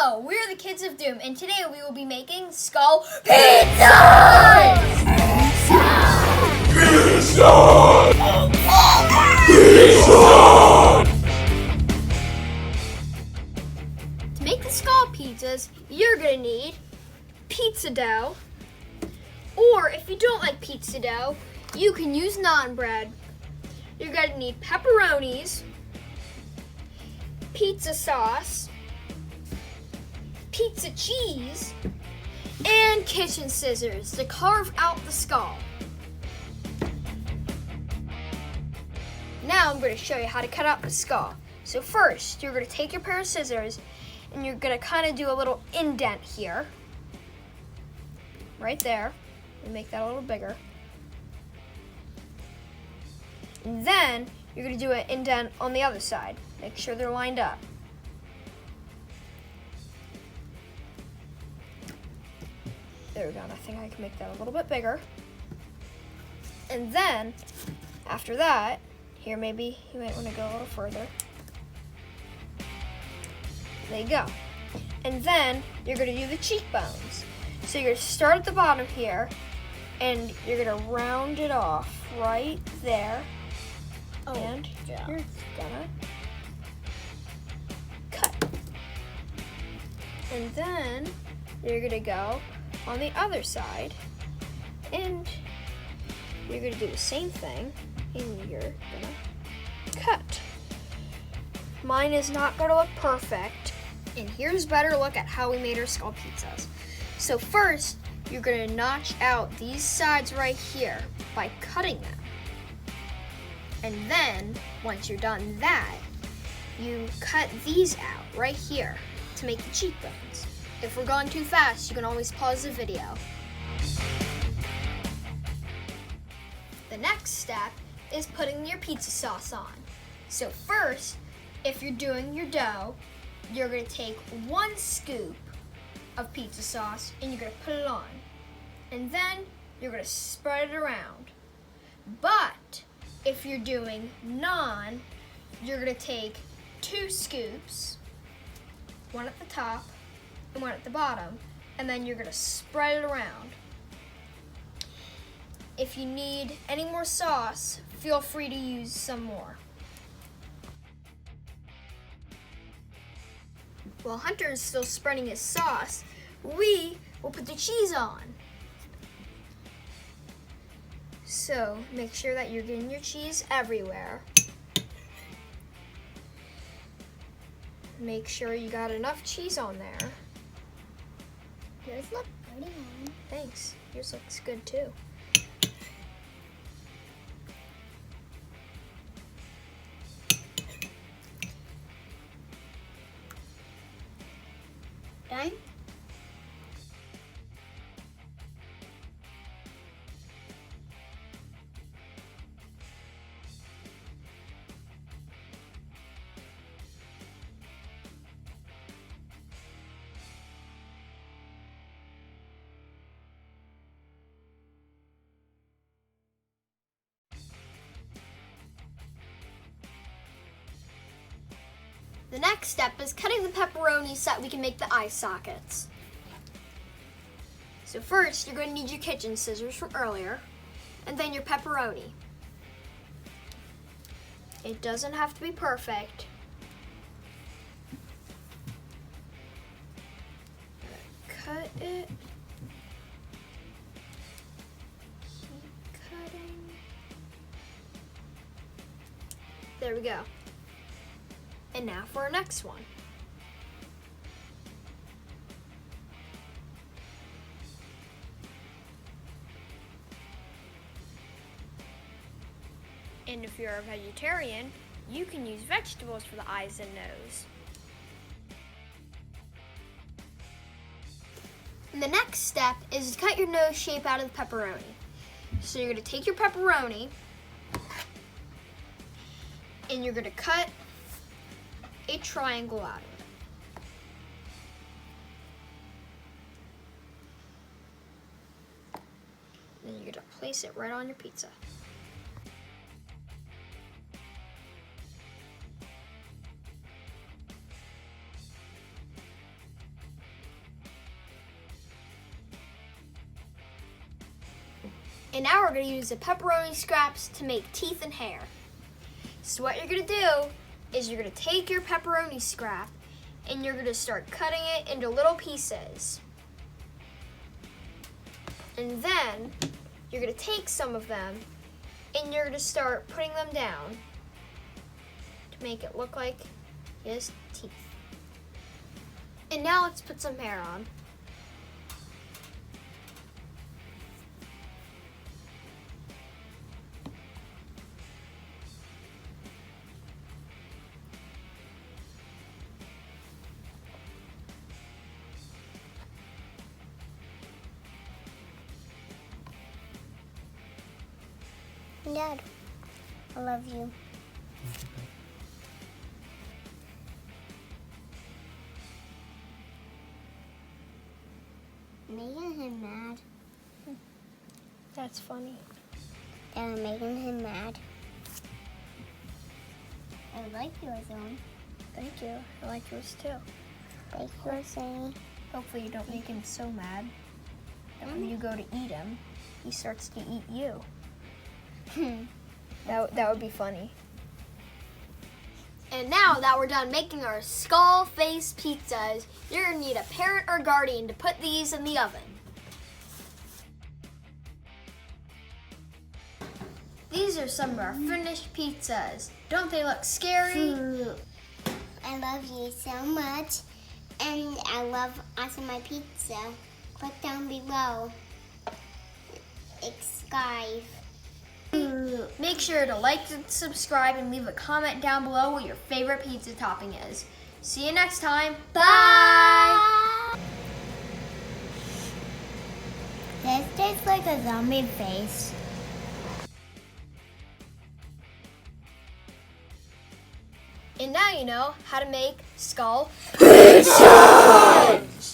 Hello, we're the Kids of Doom, and today we will be making skull pizza! To make the skull pizzas, you're gonna need pizza dough, or if you don't like pizza dough, you can use naan bread. You're gonna need pepperonis, pizza sauce, pizza cheese, and kitchen scissors to carve out the skull. Now I'm going to show you how to cut out the skull. So first, you're going to take your pair of scissors and you're going to kind of do a little indent here. Right there. And make that a little bigger. And then you're going to do an indent on the other side. Make sure they're lined up. There we go. I think I can make that a little bit bigger. And then, after that, here maybe you might want to go a little further. There you go. And then you're going to do the cheekbones. So you're going to start at the bottom here, and you're going to round it off right there. Oh, and yeah. You're gonna cut. And then you're gonna go on the other side, and you're gonna do the same thing, and you're gonna cut. Mine is not gonna look perfect, and here's a better look at how we made our skull pizzas. So first, you're gonna notch out these sides right here by cutting them. And then, once you're done that, you cut these out right here to make the cheekbones. If we're going too fast, you can always pause the video. The next step is putting your pizza sauce on. So first, if you're doing your dough, you're gonna take 1 scoop of pizza sauce and you're gonna put it on. And then you're gonna spread it around. But if you're doing naan, you're gonna take 2 scoops, 1 at the top and 1 at the bottom, and then you're gonna spread it around. If you need any more sauce, feel free to use some more. While Hunter is still spreading his sauce, we will put the cheese on. So make sure that you're getting your cheese everywhere. Make sure you got enough cheese on there. Yours look pretty on. Thanks. Yours looks good too. Done? The next step is cutting the pepperoni so that we can make the eye sockets. So first, you're going to need your kitchen scissors from earlier, and then your pepperoni. It doesn't have to be perfect. Cut it. Keep cutting. There we go. And now for our next one. And if you're a vegetarian, you can use vegetables for the eyes and nose. And the next step is to cut your nose shape out of the pepperoni. So you're going to take your pepperoni and you're going to cut a triangle out of it. Then you're going to place it right on your pizza. And now we're going to use the pepperoni scraps to make teeth and hair. So what you're going to do is you're going to take your pepperoni scrap and you're going to start cutting it into little pieces. And then you're going to take some of them and you're going to start putting them down to make it look like his teeth. And now let's put some hair on. Dad, I love you. Making him mad. That's funny. Dad, I'm making him mad. I like yours, Owen. Thank you. I like yours too. Thank you, Sammy. Hopefully you don't make him so mad that when you go to eat him, he starts to eat you. That would be funny. And now that we're done making our skull face pizzas, you're gonna need a parent or guardian to put these in the oven. These are some of our finished pizzas. Don't they look scary? I love you so much, and I love also my pizza. Click down below. Subscribe. Make sure to like and subscribe and leave a comment down below what your favorite pizza topping is. See you next time. Bye! This tastes like a zombie face. And now you know how to make skull pizzas!